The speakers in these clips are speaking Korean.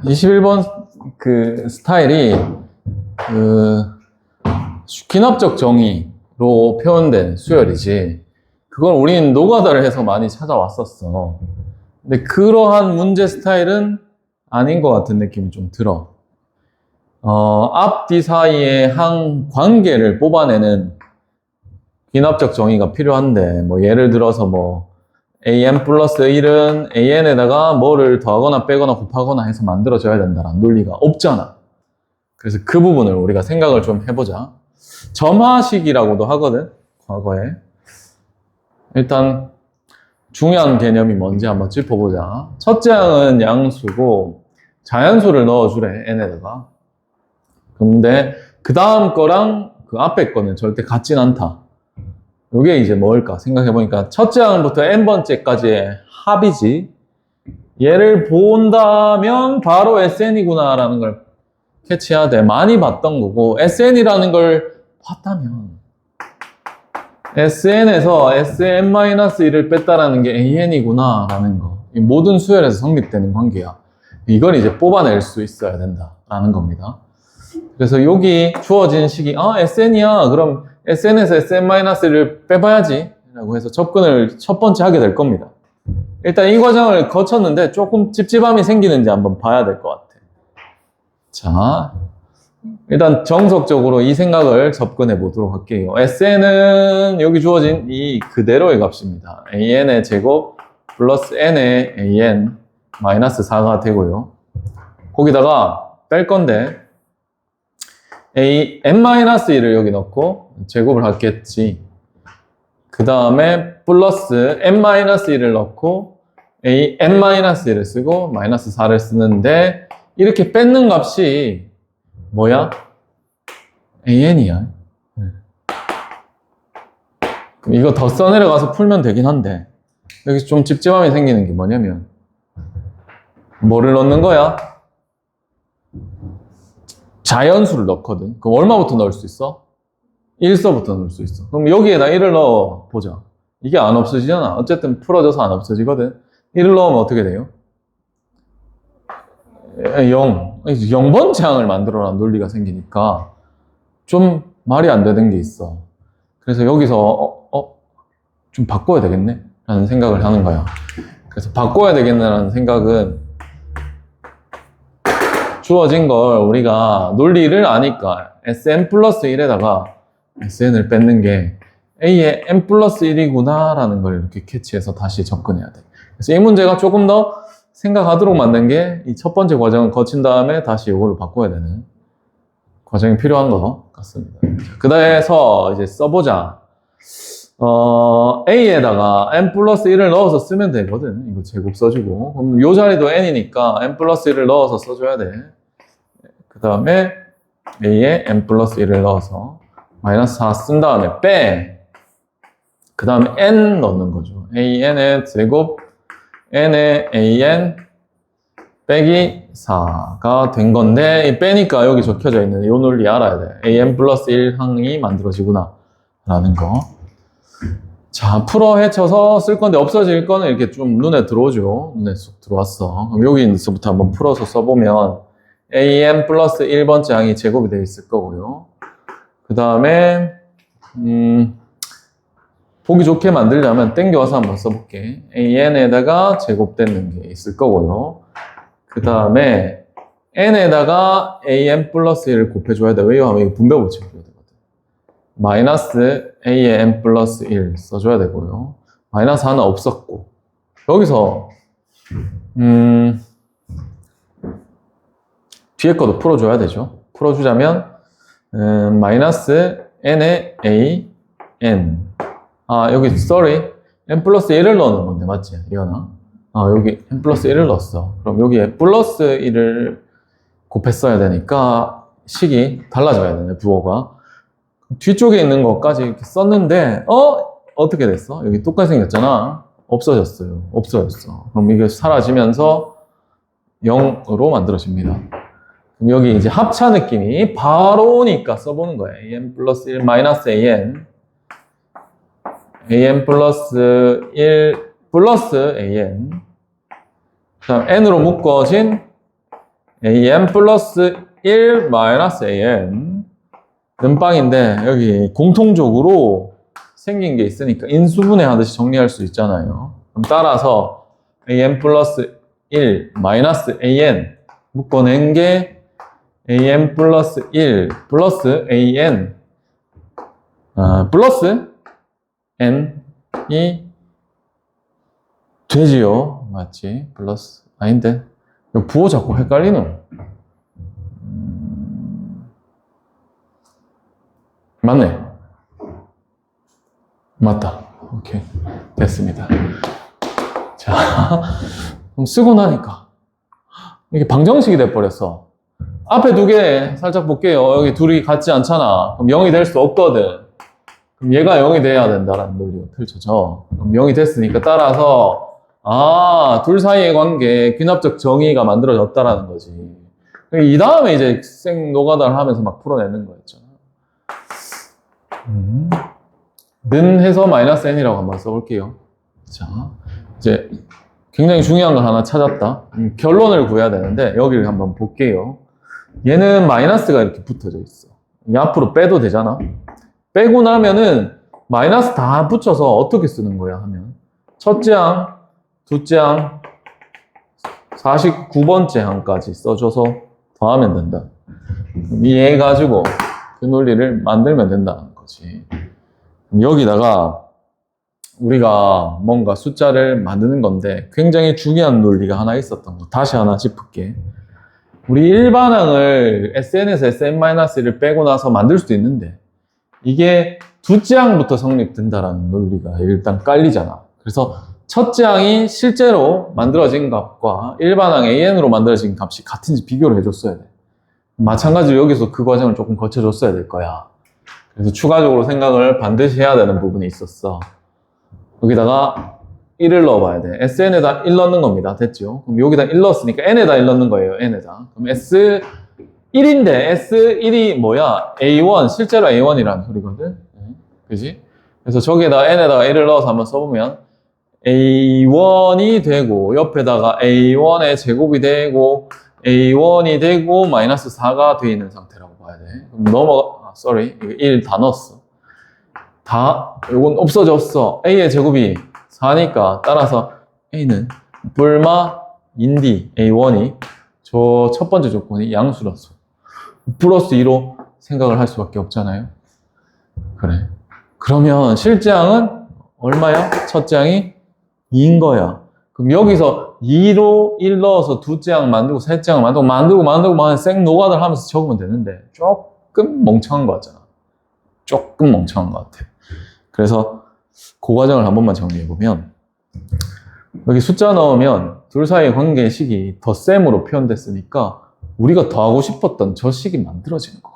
21번 그 스타일이 귀납적 정의로 표현된 수열이지, 그걸 우린 노가다를 해서 많이 찾아왔었어. 근데 그러한 문제 스타일은 아닌 것 같은 느낌이 좀 들어. 앞뒤 사이의 한 관계를 뽑아내는 귀납적 정의가 필요한데, 뭐 예를 들어서 뭐 an 플러스 1은 an에다가 뭐를 더하거나 빼거나 곱하거나 해서 만들어져야 된다라는 논리가 없잖아. 그래서 그 부분을 우리가 생각을 좀 해보자. 점화식이라고도 하거든, 과거에. 일단 중요한 개념이 뭔지 한번 짚어보자. 첫째 항은 양수고 자연수를 넣어주래, n에다가. 근데 그 다음 거랑 그 앞에 거는 절대 같진 않다. 이게 이제 뭘까 생각해보니까 첫째 항부터 n번째까지의 합이지, 얘를 본다면 바로 SN이구나 라는 걸 캐치해야 돼. 많이 봤던 거고, SN이라는 걸 봤다면 SN에서 SN-1을 뺐다라는 게 AN이구나 라는 거, 이 모든 수열에서 성립되는 관계야. 이걸 이제 뽑아낼 수 있어야 된다라는 겁니다. 그래서 여기 주어진 식이 SN이야, 그럼 SN에서 SN-를 빼봐야지 라고 해서 접근을 첫 번째 하게 될 겁니다. 일단 이 과정을 거쳤는데 조금 찝찝함이 생기는지 한번 봐야 될 것 같아. 자, 일단 정석적으로 이 생각을 접근해 보도록 할게요. SN은 여기 주어진 이 그대로의 값입니다. AN의 제곱 플러스 N의 AN 마이너스 4가 되고요. 거기다가 뺄 건데 n-1을 여기 넣고 제곱을 하겠지. 그 다음에 플러스 n-1을 넣고 n-1을 쓰고 마이너스 4를 쓰는데, 이렇게 뺏는 값이 뭐야? an이야. 그럼 이거 더 써내려가서 풀면 되긴 한데, 여기 좀 찝찝함이 생기는 게 뭐냐면, 뭐를 넣는 거야? 자연수를 넣거든. 그럼 얼마부터 넣을 수 있어? 1서부터 넣을 수 있어. 그럼 여기에다 1을 넣어보자. 이게 안 없어지잖아. 어쨌든 풀어져서 안 없어지거든. 1을 넣으면 어떻게 돼요? 0. 0번째 항을 만들어라는 논리가 생기니까 좀 말이 안 되는 게 있어. 그래서 여기서 좀 바꿔야 되겠네? 라는 생각을 하는 거야. 그래서 바꿔야 되겠네라는 생각은, 주어진 걸 우리가 논리를 아니까 SN 플러스 1에다가 SN을 뺏는 게 A의 N 플러스 1이구나 라는 걸 이렇게 캐치해서 다시 접근해야 돼. 그래서 이 문제가 조금 더 생각하도록 만든 게 이 첫 번째 과정을 거친 다음에 다시 이걸로 바꿔야 되는 과정이 필요한 것 같습니다. 그다음에서 이제 써보자. A에다가 N 플러스 1을 넣어서 쓰면 되거든. 이거 제곱 써주고. 그럼 이 자리도 N이니까 N 플러스 1을 넣어서 써줘야 돼. 그 다음에 A에 N 플러스 1을 넣어서 마이너스 4 쓴 다음에 빼. 그 다음에 N 넣는 거죠. AN의 제곱 N의 AN 빼기 4가 된 건데, 빼니까 여기 적혀져 있는 이 논리 알아야 돼. AN 플러스 1항이 만들어지구나 라는 거. 자, 풀어 헤쳐서 쓸 건데 없어질 거는 이렇게 좀 눈에 들어오죠. 눈에 쏙 들어왔어. 그럼 여기서부터 한번 풀어서 써보면 AN 플러스 1번째 항이 제곱이 되어 있을 거고요. 그 다음에 보기 좋게 만들려면 땡겨와서 한번 써볼게. AN에다가 제곱되는 게 있을 거고요. 그 다음에 N에다가 AN 플러스 1을 곱해줘야 돼. 왜요? 하면 이거 분배 법칙 줘야 되거든. 마이너스 A의 N 플러스 1 써줘야 되고요. 마이너스 하나 없었고, 여기서 뒤에 것도 풀어줘야 되죠. 풀어주자면 마이너스 N의 A, N, 여기 sorry, N 플러스 1을 넣는 건데 맞지? 이거나 여기 N 플러스 1을 넣었어. 그럼 여기에 플러스 1을 곱했어야 되니까 식이 달라져야 되네, 부호가. 뒤쪽에 있는 것까지 이렇게 썼는데 어떻게 됐어? 여기 똑같이 생겼잖아. 없어졌어요. 없어졌어. 그럼 이게 사라지면서 0으로 만들어집니다. 그럼 여기 이제 합차 느낌이 바로 오니까 써보는 거예요. AN 플러스 1 마이너스 AN, AN 플러스 1 플러스 AN, 그 다음 N으로 묶어진 an 플러스 1 마이너스 an 는빵인데 여기 공통적으로 생긴 게 있으니까 인수분해 하듯이 정리할 수 있잖아요. 그럼 따라서 an 플러스 1 마이너스 an 묶어낸 게 an 플러스 1 플러스 an 플러스 n이 되지요. 맞지? 플러스 아닌데 부호 자꾸 헷갈리노. 맞네. 맞다. 오케이. 됐습니다. 자, 그럼 쓰고 나니까 이게 방정식이 돼버렸어. 앞에 두 개 살짝 볼게요. 여기 둘이 같지 않잖아. 그럼 0이 될 수 없거든. 그럼 얘가 0이 돼야 된다라는 논리가 펼쳐져. 그럼 0이 됐으니까 따라서 둘 사이의 관계, 귀납적 정의가 만들어졌다라는 거지. 이 다음에 이제 생 노가다를 하면서 막 풀어내는 거였잖아. 는 해서 마이너스 n이라고 한번 써볼게요. 자, 이제 굉장히 중요한 걸 하나 찾았다. 결론을 구해야 되는데 여기를 한번 볼게요. 얘는 마이너스가 이렇게 붙어져 있어. 이 앞으로 빼도 되잖아. 빼고 나면은 마이너스 다 붙여서 어떻게 쓰는 거야 하면 첫째 항, 둘째 항, 49번째 항까지 써줘서 더하면 된다. 이해 가지고 그 논리를 만들면 된다는 거지. 여기다가 우리가 뭔가 숫자를 만드는 건데 굉장히 중요한 논리가 하나 있었던 거 다시 하나 짚을게. 우리 일반항을 SN에서 SN-1을 빼고 나서 만들 수도 있는데 이게 둘째 항부터 성립된다라는 논리가 일단 깔리잖아. 그래서 첫째 항이 실제로 만들어진 값과 일반항 AN으로 만들어진 값이 같은지 비교를 해줬어야 돼. 마찬가지로 여기서 그 과정을 조금 거쳐줬어야 될 거야. 그래서 추가적으로 생각을 반드시 해야 되는 부분이 있었어. 여기다가 1을 넣어봐야 돼. SN에다 1 넣는 겁니다. 됐죠? 그럼 여기다 1 넣었으니까 N에다 1 넣는 거예요. N에다. 그럼 S1인데 S1이 뭐야? A1, 실제로 A1이라는 소리거든. 그지? 그래서 저기에다 N에다가 1을 넣어서 한번 써보면 A1이 되고 옆에다가 A1의 제곱이 되고 A1이 되고 마이너스 4가 되어 있는 상태라고 봐야 돼. 그럼 sorry. 이거 1 다 넣었어. 이건 없어졌어. A의 제곱이 4니까 따라서 A는 불마인디 A1이 저 첫 번째 조건이 양수라서 플러스 2로 생각을 할 수밖에 없잖아요. 그래. 그러면 실제 항은 얼마야? 첫째 항이 2인 거야. 그럼 여기서 2로 1 넣어서 둘째 항 만들고 셋째 항 만들고 생 노가다를 하면서 적으면 되는데 조금 멍청한 거 같잖아. 조금 멍청한 것 같아. 그래서 그 과정을 한 번만 정리해보면 여기 숫자 넣으면 둘 사이의 관계식이 덧셈으로 표현됐으니까 우리가 더하고 싶었던 저 식이 만들어지는 것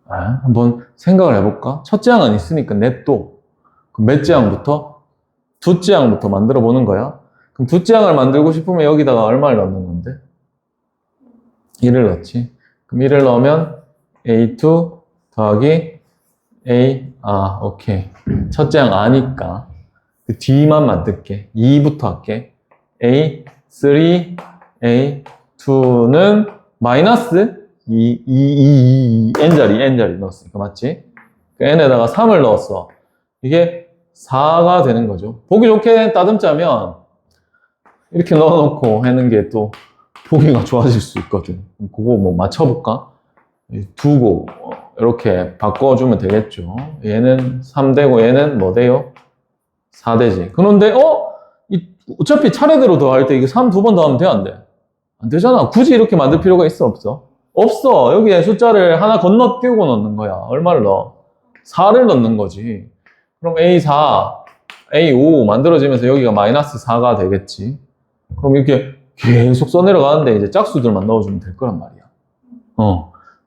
같아. 한번 생각을 해볼까? 첫째 항은 있으니까 냅둬. 그럼 몇째 항부터? 둘째 항부터 만들어 보는 거야. 그럼 둘째 항을 만들고 싶으면 여기다가 얼마를 넣는 건데? 1을 넣지. 그럼 1을 넣으면 A2 더하기 오케이. 첫째 항 아니까 그 뒤만 만들게. 2부터 할게. A3, A2는 마이너스 2, N자리 넣었으니까 맞지? 그 N에다가 3을 넣었어. 이게 4가 되는 거죠. 보기 좋게 따듬자면 이렇게 넣어놓고 하는 게 또 보기가 좋아질 수 있거든. 그거 뭐 맞춰볼까? 두고 이렇게 바꿔주면 되겠죠. 얘는 3 되고 얘는 뭐 돼요? 4 되지. 그런데 어차피 차례대로 더할 때 이거 3 두 번 더하면 돼, 안 돼? 안 되잖아. 굳이 이렇게 만들 필요가 있어, 없어? 없어. 여기에 숫자를 하나 건너뛰고 넣는 거야. 얼마를 넣어? 4를 넣는 거지. 그럼 A4, A5 만들어지면서 여기가 마이너스 4가 되겠지. 그럼 이렇게 계속 써내려가는데 이제 짝수들만 넣어주면 될 거란 말이야.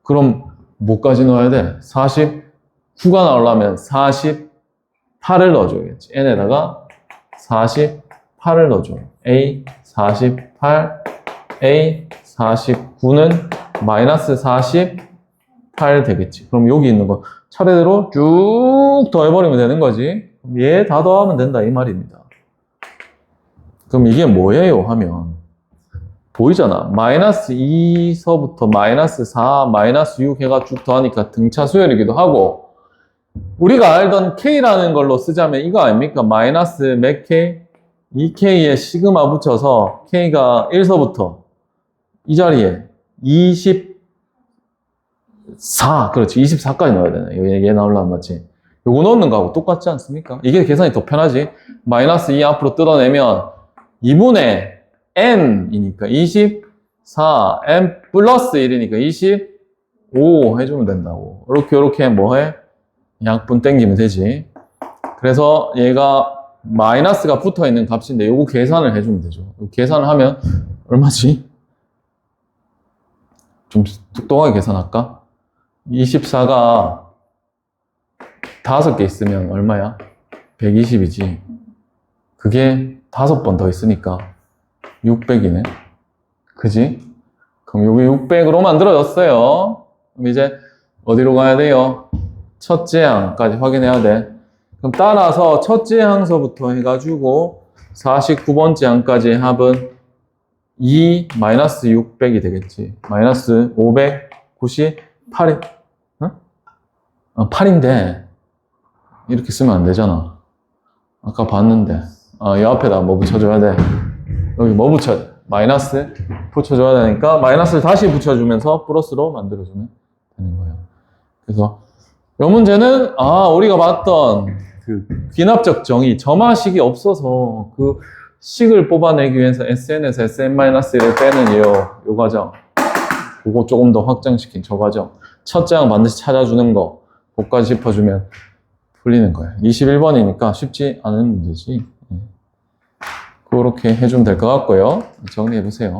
그럼 뭐까지 넣어야 돼? 49가 나오려면 48을 넣어줘야겠지. N에다가 48을 넣어줘. A 48, A 49는 마이너스 48 되겠지. 그럼 여기 있는 거 차례대로 쭉 더해버리면 되는 거지. 얘 다 더하면 된다 이 말입니다. 그럼 이게 뭐예요 하면 보이잖아. 마이너스 2서부터 마이너스 4, 마이너스 6 해가 쭉 더하니까 등차 수열이기도 하고, 우리가 알던 K라는 걸로 쓰자면 이거 아닙니까? 마이너스 몇 K? 2K에 시그마 붙여서 K가 1서부터 이 자리에 24, 그렇지. 24까지 넣어야 되네. 얘 나오려면 맞지? 요거 넣는 거하고 똑같지 않습니까? 이게 계산이 더 편하지. 마이너스 2 앞으로 뜯어내면 2분의 n이니까 24, n 플러스 1이니까 25 해주면 된다고. 이렇게 뭐해? 약분 땡기면 되지. 그래서 얘가 마이너스가 붙어 있는 값인데 요거 계산을 해주면 되죠. 계산을 하면 얼마지? 좀 똑똑하게 계산할까? 24가 5개 있으면 얼마야? 120이지. 그게 5번 더 있으니까 600이네. 그지? 그럼 여기 600으로 만들어졌어요. 그럼 이제 어디로 가야 돼요? 첫째 항까지 확인해야 돼. 그럼 따라서 첫째 항서부터 해가지고 49번째 항까지의 합은 2 마이너스 600이 되겠지. 마이너스 598이, 어? 8인데 이렇게 쓰면 안 되잖아. 아까 봤는데. 이 앞에다 뭐 붙여줘야 돼? 여기 뭐 붙여야 돼? 마이너스 붙여줘야 되니까 마이너스를 다시 붙여주면서 플러스로 만들어주면 되는 거예요. 그래서 이 문제는 우리가 봤던 그 귀납적 정의, 점화식이 없어서 그 식을 뽑아내기 위해서 SN에서 SN-1을 빼는 요 과정. 그거 조금 더 확장시킨 저 과정. 첫째 항 반드시 찾아주는 거. 그거까지 짚어주면 풀리는 거예요. 21번이니까 쉽지 않은 문제지. 그렇게 해주면 될 것 같고요. 정리해 보세요.